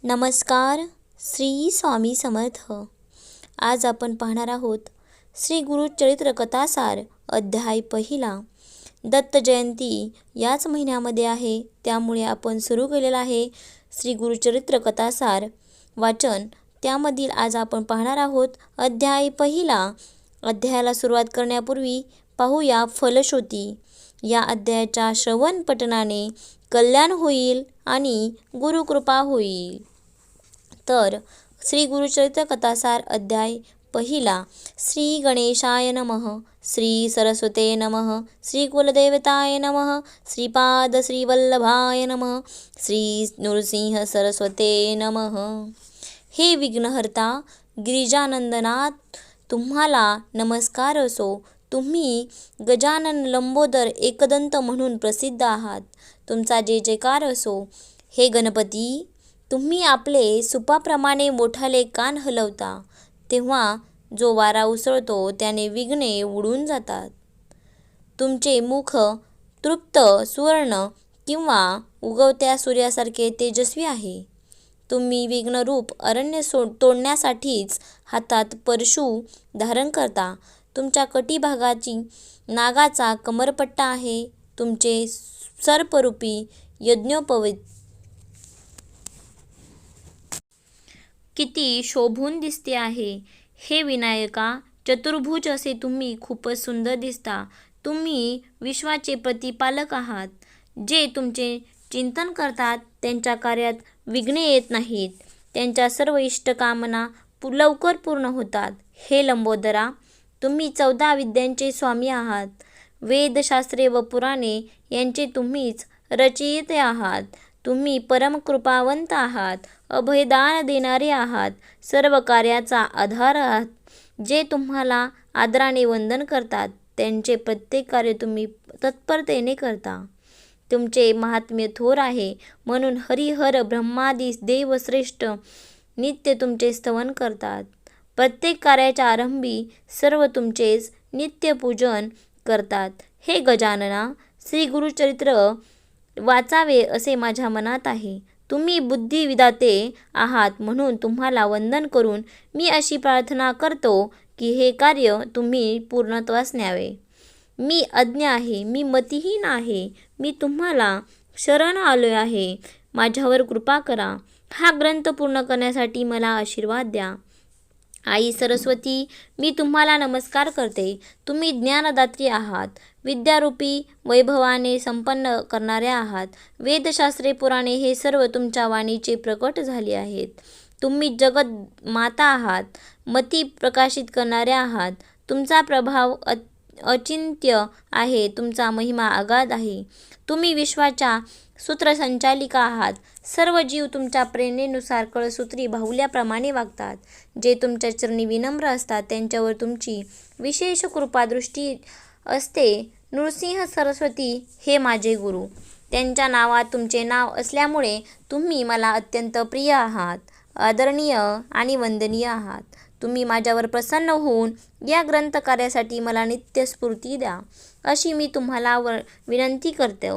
नमस्कार. श्री स्वामी समर्थ. आज आपण पाहणार आहोत श्री गुरुचरित्र कथासार अध्याय पहिला. दत्त जयंती याच महिन्यामध्ये आहे, त्यामुळे आपण सुरू केलेला आहे श्री गुरुचरित्र कथासार वाचन. त्यामधील आज आपण पाहणार आहोत अध्याय पहिला. अध्यायाला सुरुवात करण्यापूर्वी पाहूया फलश्रुती. या अध्यायाच्या श्रवण पठणाने कल्याण होईल आणि गुरुकृपा होईल. तर श्री गुरुचरित्र कथासार अध्याय पहिला. श्री गणेशाय नमः. श्री सरस्वते नमः. श्री कुलदेवताय नमः. श्रीपाद श्रीवल्लभाय नमः. श्री नृसिंह सरस्वते नमः. हे विघ्नहर्ता गिरिजानंदनाथ, तुम्हाला नमस्कार असो. तुम्ही गजानन लंबोदर एकदंत म्हणून प्रसिद्ध आहात. तुमचा जय जयकार असो. हे गणपती, तुम्ही आपले सुपाप्रमाणे मोठाले कान हलवता, तेव्हा जो वारा उसळतो त्याने विघ्ने उडून जातात. तुमचे मुख तृप्त सुवर्ण किंवा उगवत्या सूर्यासारखे तेजस्वी आहे. तुम्ही विघ्नरूप अरण्य तोडण्यासाठीच हातात परशु धारण करता. तुमच्या कटिभागाची नागाचा कमरपट्टा आहे. तुमचे सर्परूपी यज्ञोपवीत किती शोभून दिसते आहे. हे विनायका, चतुर्भुज असे तुम्ही खूपच सुंदर दिसता. तुम्ही विश्वाचे प्रतिपालक आहात. जे तुमचे चिंतन करतात त्यांच्या कार्यात विघ्ने येत नाहीत. त्यांच्या सर्व इष्टकामना लवकर पूर्ण होतात. हे लंबोदरा, तुम्ही 14 विद्यांचे स्वामी आहात. वेदशास्त्रे व पुराणे यांचे तुम्हीच रचयिते आहात. तुम्ही परमकृपावंत आहात. अभयदान देणारे आहात. सर्व कार्याचा आधार आहात. जे तुम्हाला आदराने वंदन करतात त्यांचे प्रत्येक कार्य तुम्ही तत्परतेने करता. तुमचे महात्म्य थोर आहे, म्हणून हरिहर ब्रह्मादी देव श्रेष्ठ नित्य तुमचे स्तवन करतात. प्रत्येक कार्याच्या आरंभी सर्व तुमचेच नित्यपूजन करतात. हे गजानना, श्री गुरुचरित्र वाचावे असे माझ्या मनात आहे. तुम्ही बुद्धिविधाते आहात, म्हणून तुम्हाला वंदन करून मी अशी प्रार्थना करतो की हे कार्य तुम्ही पूर्णत्वास न्यावे. मी अज्ञ आहे, मी मतिहीन आहे. मी तुम्हाला शरण आलो आहे. माझ्यावर कृपा करा. हा ग्रंथ पूर्ण करण्यासाठी मला आशीर्वाद द्या. आई सरस्वती, मी तुम्हाला नमस्कार करते. तुम्ही ज्ञानदात्री आहात. विद्यारूपी वैभवाने संपन्न करणारे आहात. वेदशास्त्रे पुराणे हे सर्व तुमच्या वाणीचे प्रकट झाले आहेत. तुम्ही जगत माता आहात. मती प्रकाशित करणारे आहात. तुमचा प्रभाव अचिंत्य आहे. तुमचा महिमा अगाध आहे. तुम्ही विश्वाच्या सूत्रसंचालिका आहात. सर्व जीव तुमच्या प्रेरणेनुसार कळसूत्री बाहुल्याप्रमाणे वागतात. जे तुमच्या चरणी विनम्र असतात त्यांच्यावर तुमची विशेष कृपादृष्टी असते. नृसिंह सरस्वती हे माझे गुरु. त्यांच्या नावात तुमचे नाव असल्यामुळे तुम्ही मला अत्यंत प्रिय आहात. आदरणीय आणि वंदनीय आहात. तुम्ही माझ्यावर प्रसन्न होऊन या ग्रंथकार्यासाठी मला नित्य स्फूर्ती द्या, अशी मी तुम्हाला विनंती करते.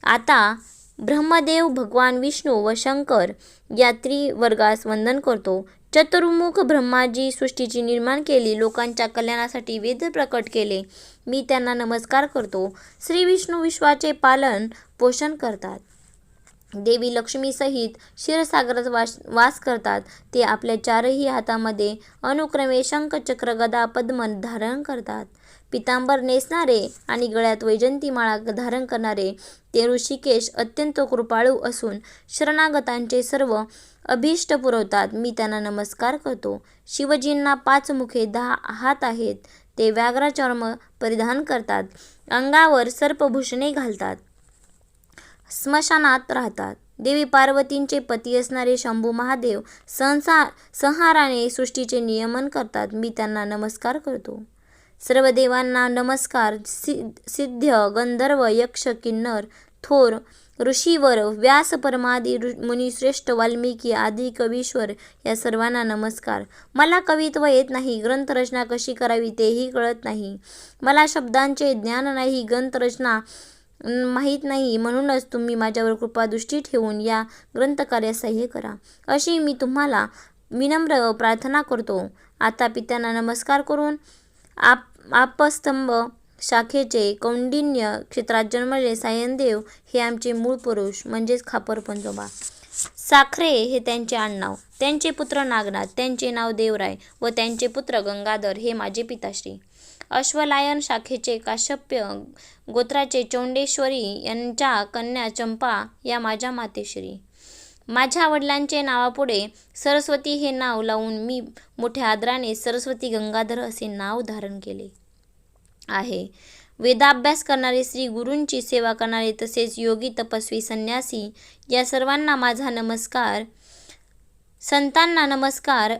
आता ब्रह्मदेव, भगवान विष्णू व शंकर या त्रिवर्गास वंदन करतो. चतुर्मुख ब्रह्माजी सृष्टीची निर्माण केली. लोकांच्या कल्याणासाठी वेद प्रकट केले. मी त्यांना नमस्कार करतो. श्री विष्णू विश्वाचे पालन पोषण करतात. देवी लक्ष्मी सहित क्षीरसागरात वास करतात. ते आपल्या चारही हातामध्ये अनुक्रमे शंख, चक्र, गदा, पद्म धारण करतात. पितांबर नेसणारे आणि गळ्यात वैजंतीमाळा धारण करणारे ते ऋषिकेश अत्यंत कृपाळू असून शरणागतांचे सर्व अभीष्ट पुरवतात. मी त्यांना नमस्कार करतो. शिवजींना 5 मुखे 10 हात आहेत. ते व्याघ्रचर्म परिधान करतात. अंगावर सर्पभूषणे घालतात. स्मशानात राहतात. देवी पार्वतींचे पती असणारे शंभू महादेव संहाराने सृष्टीचे नियमन करतात. मी त्यांना नमस्कार करतो. सर्व देवांना नमस्कार. सिद्ध, गंधर्व, यक्ष, किन्नर, थोर ऋषीवर, व्यास, परमादी मुनिश्रेष्ठ, वाल्मिकी आदी कवीश्वर या सर्वांना नमस्कार. मला कवित्व येत नाही. ग्रंथरचना कशी करावी तेही कळत नाही. मला शब्दांचे ज्ञान नाही. ग्रंथरचना माहीत नाही, म्हणूनच तुम्ही माझ्यावर कृपादृष्टी ठेवून या ग्रंथकार्यात सहाय्य करा, अशी मी तुम्हाला विनम्र प्रार्थना करतो. आता पित्यांना नमस्कार करून आपस्तंभ शाखेचे कौंडिन्य क्षेत्रात जन्मलेले सायनदेव हे आमचे मूळ पुरुष म्हणजेच खापर पंजोबा. साखरे हे त्यांचे आडनाव. त्यांचे पुत्र नागनाथ, त्यांचे नाव देवराय व त्यांचे पुत्र गंगाधर हे माझे पिताश्री. अश्वलायन शाखेचे काश्यप्य गोत्राचे चौंडेश्वरी यांच्या कन्या चंपा या माझ्या मातेश्री. माझ्या वडिलांचे नावापुढे सरस्वती हे नाव लावून मी मोठ्या आदराने सरस्वती गंगाधर असे नाव धारण केले आहे. वेदाभ्यास करणारे, श्री गुरूंची सेवा करणारे, तसेच योगी, तपस्वी, संन्यासी या सर्वांना माझा नमस्कार. संतांना नमस्कार.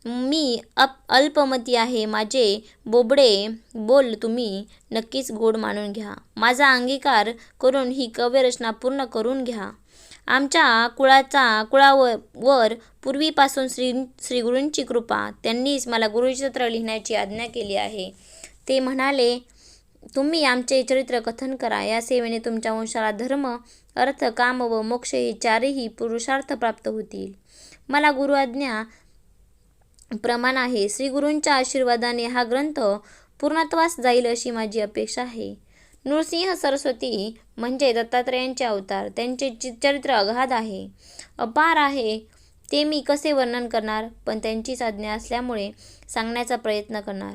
मी अल्पमती आहे. माझे बोबडे बोल तुम्ही नक्कीच गोड मानून घ्या. माझा अंगीकार करून ही काव्यरचना पूर्ण करून घ्या. आमच्या कुळावर पूर्वीपासून श्री गुरूंची कृपा. त्यांनीच मला गुरुचरित्र लिहिण्याची आज्ञा केली आहे. ते म्हणाले, तुम्ही आमचे चरित्र कथन करा. या सेवेने तुमच्या वंशाला धर्म, अर्थ, काम व मोक्ष हे चारही पुरुषार्थ प्राप्त होतील. मला गुरु आज्ञा प्रमाण आहे. श्री गुरूंच्या आशीर्वादाने हा ग्रंथ पूर्णत्वास जाईल अशी माझी अपेक्षा आहे. नृसिंह सरस्वती म्हणजे दत्तात्रेयांचे अवतार. त्यांचे चरित्र अगाध आहे, अपार आहे. ते मी कसे वर्णन करणार, पण त्यांचीच आज्ञा असल्यामुळे सांगण्याचा प्रयत्न करणार.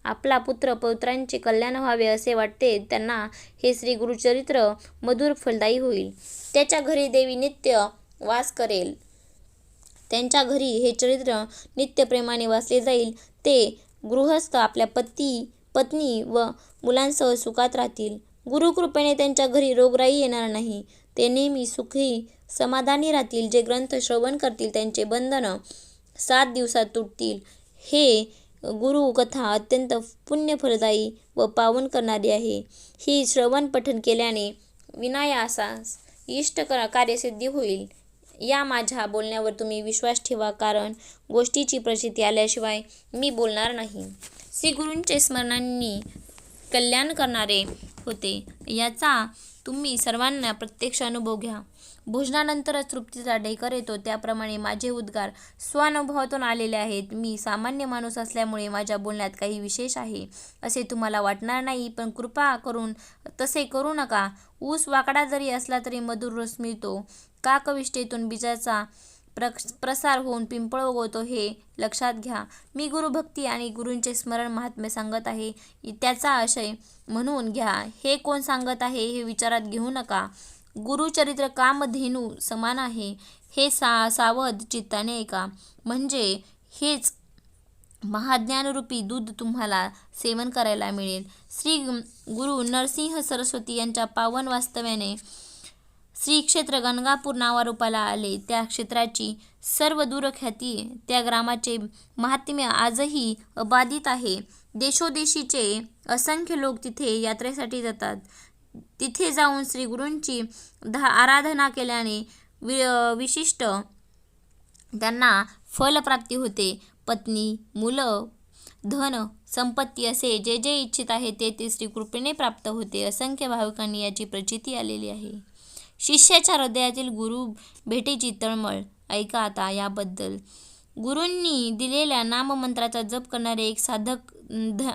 आपला पुत्र पौत्रांचे कल्याण व्हावे असे वाटते त्यांना हे श्री गुरुचरित्र मधुर फलदायी होईल. त्याच्या घरी देवी नित्य वास करेल. त्यांच्या घरी हे चरित्र नित्य प्रेमाने वाचले जाईल. ते गृहस्थ आपल्या पत्नी व मुलांसह सुखात राहतील. गुरुकृपेने त्यांच्या घरी रोगराई येणार नाही. ते नेहमी सुखी समाधानी राहतील. जे ग्रंथ श्रवण करतील त्यांचे बंधन 7 दिवसात तुटतील. हे गुरु कथा अत्यंत पुण्यफलदायी व पावन करणारी आहे. ही श्रवण पठन केल्याने विनायासास इष्ट कार्यसिद्धी होईल. या माझ्या बोलण्यावर तुम्ही विश्वास ठेवा, कारण गोष्टीची प्रचिती आल्याशिवाय मी बोलणार नाही. श्री गुरूंचे स्मरणांनी कल्याण करणारे होते याचा तुम्ही सर्वांना प्रत्यक्ष अनुभव घ्या. भोजनानंतरच तृप्तीचा ढेकर येतो, त्याप्रमाणे माझे उद्गार स्वानुभवातून आलेले आहेत. मी सामान्य माणूस असल्यामुळे माझ्या बोलण्यात काही विशेष आहे असे तुम्हाला वाटणार नाही, पण कृपा करून तसे करू नका. ऊस वाकडा जरी असला तरी मधुर रस मिळतो. काकविष्टेतून बीजाचा प्रसार होऊन पिंपळ उगवतो हे लक्षात घ्या. मी गुरुभक्ती आणि गुरूंचे स्मरण महात्म्य सांगत आहे, त्याचा आशय म्हणून घ्या. हे कोण सांगत आहे हे विचारात घेऊ नका. गुरुचरित्र कामधेनू समान आहे, हे सावध चित्ताने ऐका. म्हणजे हेच महाज्ञानरूपी दूध तुम्हाला सेवन करायला मिळेल. श्री गुरु नरसिंह सरस्वती यांच्या पावन वास्तव्याने श्री क्षेत्र गणगापूर नावारूपाला आले. त्या क्षेत्राची सर्व दूरख्याती, त्या ग्रामाचे महात्म्य आजही अबाधित आहे. देशोदेशीचे असंख्य लोक तिथे यात्रेसाठी जातात. तिथे जाऊन श्री गुरूंची आराधना केल्याने विशिष्ट त्यांना फलप्राप्ती होते. पत्नी, मुलं, धन, संपत्ती असे जे जे इच्छित आहे ते श्री कृपेने प्राप्त होते. असंख्य भाविकांनी याची प्रचिती आलेली आहे. शिष्याच्या हृदयातील गुरु भेटीची तळमळ ऐका आता याबद्दल. गुरूंनी दिलेल्या नाममंत्राचा जप करणारे एक साधक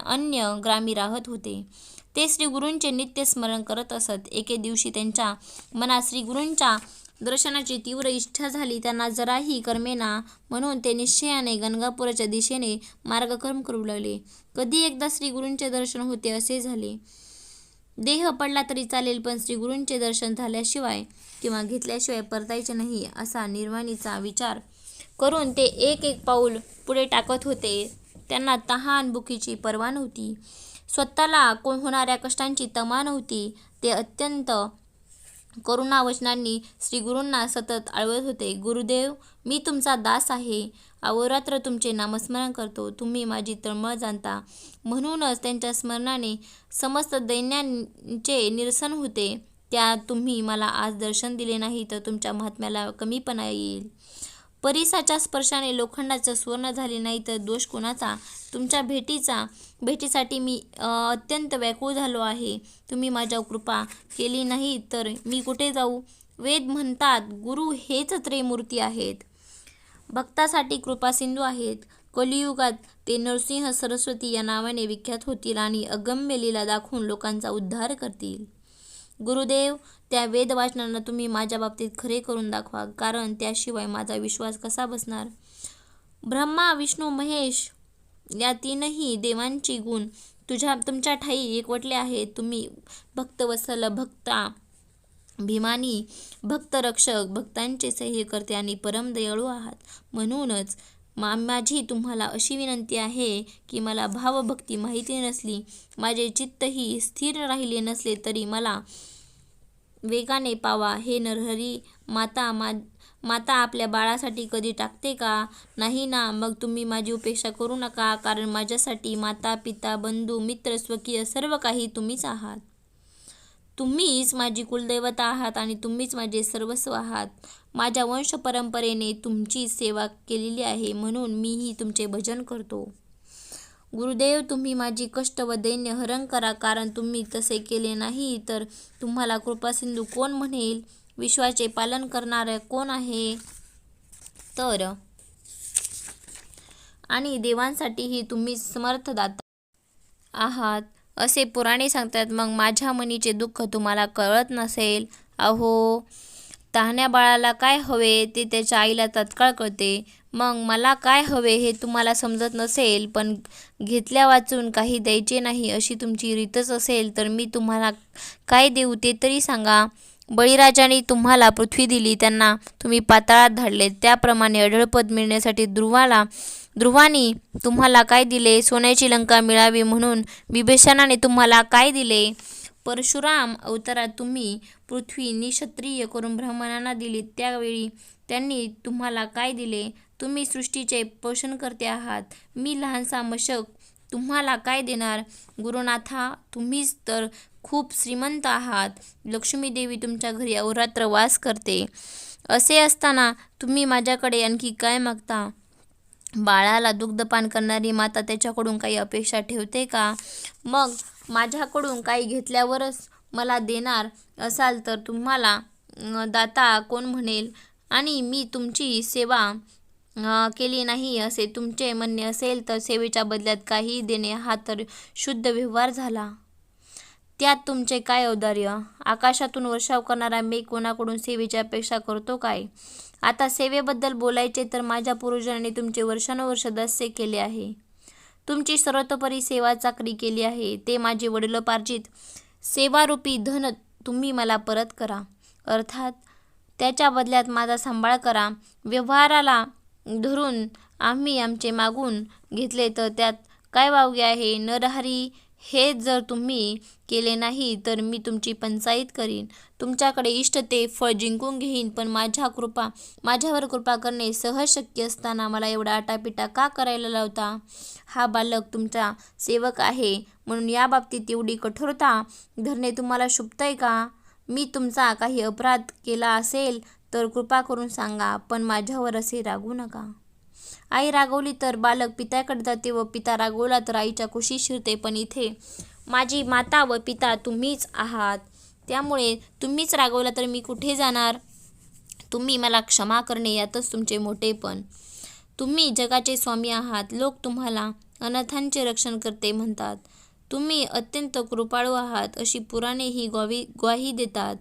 अन्य ग्रामी राहत होते. ते श्री गुरूंचे नित्य स्मरण करत असत. एके दिवशी त्यांच्या मनात श्री गुरूंच्या दर्शनाची तीव्र इच्छा झाली. त्यांना जराही करमेना म्हणून ते निश्चयाने गणगापुराच्या दिशेने मार्गक्रम करू लागले. कधी एकदा श्री गुरूंचे दर्शन होते असे झाले. देह पडला तरी चालेल, पण श्री गुरूंचे दर्शन झाल्याशिवाय किंवा घेतल्याशिवाय परतायचे नाही असा निर्वाणीचा विचार करून ते एक एक पाऊल पुढे टाकत होते. त्यांना तहान भुकीची पर्वा नव्हती. स्वतःला होणाऱ्या कष्टांची तमा नव्हती. ते अत्यंत करुणावचनांनी श्री गुरूंना सतत आळवत होते. गुरुदेव, मी तुमचा दास आहे. अहोरात्र तुमचे नामस्मरण करतो. तुम्ही माझी तळमळ जाणता. म्हणूनच त्यांच्या स्मरणाने समस्त दैन्यांचे निरसन होते. त्या तुम्ही मला आज दर्शन दिले नाही तर तुमच्या महात्म्याला कमीपणा येईल. परिसाच्या स्पर्शाने लोखंडाचं सुवर्ण झाले नाही तर दोष कोणाचा? तुमच्या भेटीसाठी मी अत्यंत व्याकुळ झालो आहे. तुम्ही माझ्यावर कृपा केली नाही तर मी कुठे जाऊ? वेद म्हणतात गुरु हेच त्रयमूर्ती आहेत, भक्तासाठी कृपा सिंधू आहेत. कलियुगात ते नरसिंह सरस्वती या नावाने विख्यात होतील आणि अगम्य लीला दाखवून लोकांचा उद्धार करतील. गुरुदेव, त्या वेदवाचनांना तुम्ही माझ्या बाबतीत खरे करून दाखवा, कारण त्याशिवाय माझा विश्वास कसा बसणार? ब्रह्मा, विष्णू, महेश या तीनही देवांची गुण तुमच्या ठायी एकवटले आहेत. तुम्ही भक्तवत्सल, भीमानी, भक्तरक्षक, भक्तांचे सह्यकर्ते आणि परम दयाळू आहात. म्हणूनच माझी तुम्हाला अशी विनंती आहे की मला भावभक्ती माहिती नसली, माझे चित्तही स्थिर राहिले नसले तरी मला वेगाने पावा. हे नरहरी, माता आपल्या बाळासाठी कधी टाकते का? नाही ना. मग तुम्ही माझी उपेक्षा करू नका, कारण माझ्यासाठी माता, पिता, बंधू, मित्र, स्वकीय सर्व काही तुम्हीच आहात. तुम्हीच माझी कुलदैवता आहात आणि तुम्हीच माझे सर्वस्व आहात. माझ्या वंशपरंपरेने तुमची सेवा केलेली आहे, म्हणून मीही तुमचे भजन करतो. गुरुदेव, तुम्ही माझी कष्ट व दैन्य हरण करा, कारण तुम्ही तसे केले नाही तर तुम्हाला कृपासिंधू कोण म्हणेल? विश्वाचे पालन करणारे कोण आहे तर? आणि देवांसाठीही तुम्ही समर्थदाता आहात असे पुराणे सांगतात. मग माझ्या मनीचे दुःख तुम्हाला कळत नसेल? अहो, तहान्या बाळाला काय हवे ते त्याच्या आईला तात्काळ कळते. मग मला काय हवे हे तुम्हाला समजत नसेल, पण घेतल्या वाचून काही द्यायचे नाही अशी तुमची रीतच असेल तर मी तुम्हाला काय देऊ ते तरी सांगा. बळीराजाने तुम्हाला पृथ्वी दिली, त्यांना तुम्ही पाताळात धाडले. त्याप्रमाणे अढळपद मिळण्यासाठी ध्रुवानी तुम्हाला काय दिले? सोन्याची लंका मिळावी म्हणून बिभीषणाने तुम्हाला काय दिले? परशुराम अवतारात तुम्ही पृथ्वी निक्षत्रिय करून ब्राह्मणांना दिली, त्यावेळी त्यांनी तुम्हाला काय दिले? तुम्ही सृष्टीचे पोषणकर्ते आहात. मी लहानसा मशक तुम्हाला काय देणार? गुरुनाथा, तुम्हीच तर खूप श्रीमंत आहात. लक्ष्मी देवी तुमच्या घरी अहोरात्र वास करते. असे असताना तुम्ही माझ्याकडे आणखी काय मागता? बाळाला दुग्धपान करणारी माता त्याच्याकडून काही अपेक्षा ठेवते का? मग माझ्याकडून काही घेतल्यावरच मला देणार असाल तर तुम्हाला दाता कोण म्हणेल? आणि मी तुमची सेवा केली नाही असे तुमचे म्हणणे असेल तर सेवेच्या बदल्यात काही देणे हा तर शुद्ध व्यवहार झाला. त्यात तुमचे काय औदार्य? आकाशातून वर्षाव करणारा मेघ कोणाकडून सेवेची अपेक्षा करतो काय? आता सेवेबद्दल बोलायचे तर माझ्या पूर्वजांनी तुमचे वर्षानुवर्ष दास्य केले आहे. तुमची सर्वतोपरी सेवा चाकरी केली आहे. ते माझे वडिलोपार्जित सेवारूपी धन तुम्ही मला परत करा, अर्थात त्याच्या बदल्यात माझा सांभाळ करा. व्यवहाराला धरून आम्ही आमचे मागून घेतले तर त्यात काय वावगे आहे? नरहरी, हे जर तुम्ही केले नाही तर मी तुमची पंचाईत करीन, तुमच्याकडे इष्ट ते फळ जिंकून घेईन. पण माझ्यावर कृपा करणे सहज शक्य असताना मला एवढा आटापिटा का करायला लावता? हा बालक तुमचा सेवक आहे म्हणून याबाबतीत एवढी कठोरता धरणे तुम्हाला शुभतंय का? मी तुमचा काही अपराध केला असेल तर कृपा करून सांगा, पण माझ्यावर असे रागवू नका. आई रागवली तर बालक पित्याकडे जाते व पिता रागवला तर आईच्या कुशीत शिरते. पण इथे माझी माता व पिता तुम्हीच आहात, त्यामुळे तुम्हीच रागवला तर मी कुठे जाणार? तुम्ही मला क्षमा करणे यातच तुमचे मोठेपण. तुम्ही जगाचे स्वामी आहात. लोक तुम्हाला अनाथांचे रक्षण करते म्हणतात. तुम्ही अत्यंत कृपाळू आहात अशी पुराणे ही ग्वाही देतात.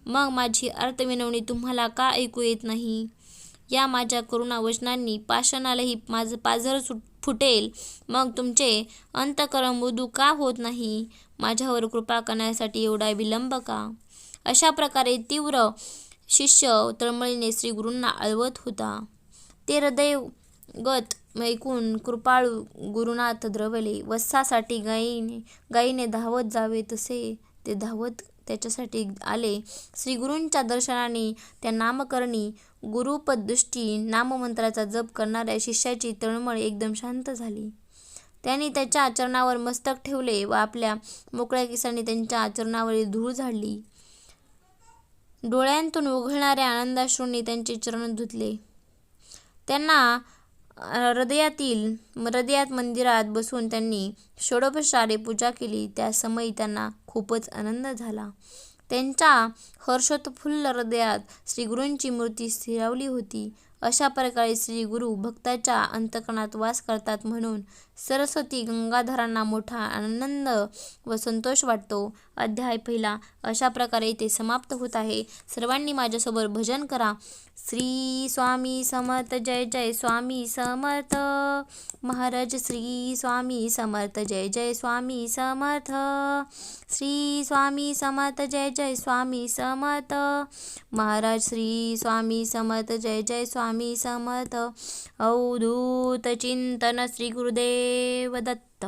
मग माझी अर्थविनवणी तुम्हाला का ऐकू येत नाही? या माझ्या करुणा वचनांनी पाषाणालाही माझं पाझर फुटेल. मग तुमचे अंतःकरण मृदू का होत नाही? माझ्यावर कृपा करण्यासाठी एवढा विलंब का? अशा प्रकारे तीव्र शिष्य तळमळीने श्री गुरूंना आळवत होता. ते हृदयगत ऐकून कृपाळू गुरुनाथ द्रवले. वत्सासाठी गायीने धावत जावे तसे ते धावत त्याच्यासाठी आले. श्री गुरूंच्या दर्शनाने त्या नामकरणी गुरुपददृष्टी नाममंत्राचा जप करणाऱ्या शिष्याची तळमळ एकदम शांत झाली. त्यांनी त्याच्या चरणावर मस्तक ठेवले व आपल्या मोकळ्या केसांनी त्यांच्या चरणावरील धूळ झाडली. डोळ्यांतून उघळणाऱ्या आनंदाश्रूंनी त्यांचे चरण धुतले. त्यांना हृदयात मंदिरात बसून त्यांनी षोडोपचारे पूजा केली. त्या समयी त्यांना खूपच आनंद झाला. त्यांच्या हर्षोत्फुल्ल हृदयात श्रीगुरूंची मूर्ती स्थिरावली होती. अशा प्रकारे श्री गुरु भक्ताच्या अंतःकरणात वास करतात, म्हणून सरस्वती गंगाधरांना मोठा आनंद व संतोष वाटतो. अध्याय 1 अशा प्रकारे इथे समाप्त होत आहे. सर्वांनी माझ्यासोबत भजन करा. श्री स्वामी समर्थ. जय जय स्वामी समर्थ महाराज. श्री स्वामी समर्थ. जय जय स्वामी समर्थ. श्री स्वामी समर्थ. जय जय स्वामी समर्थ महाराज. श्री स्वामी समर्थ. जय जय स्वामी समर्थ. अवधूत चिंतन. श्री गुरुदेव दत्त.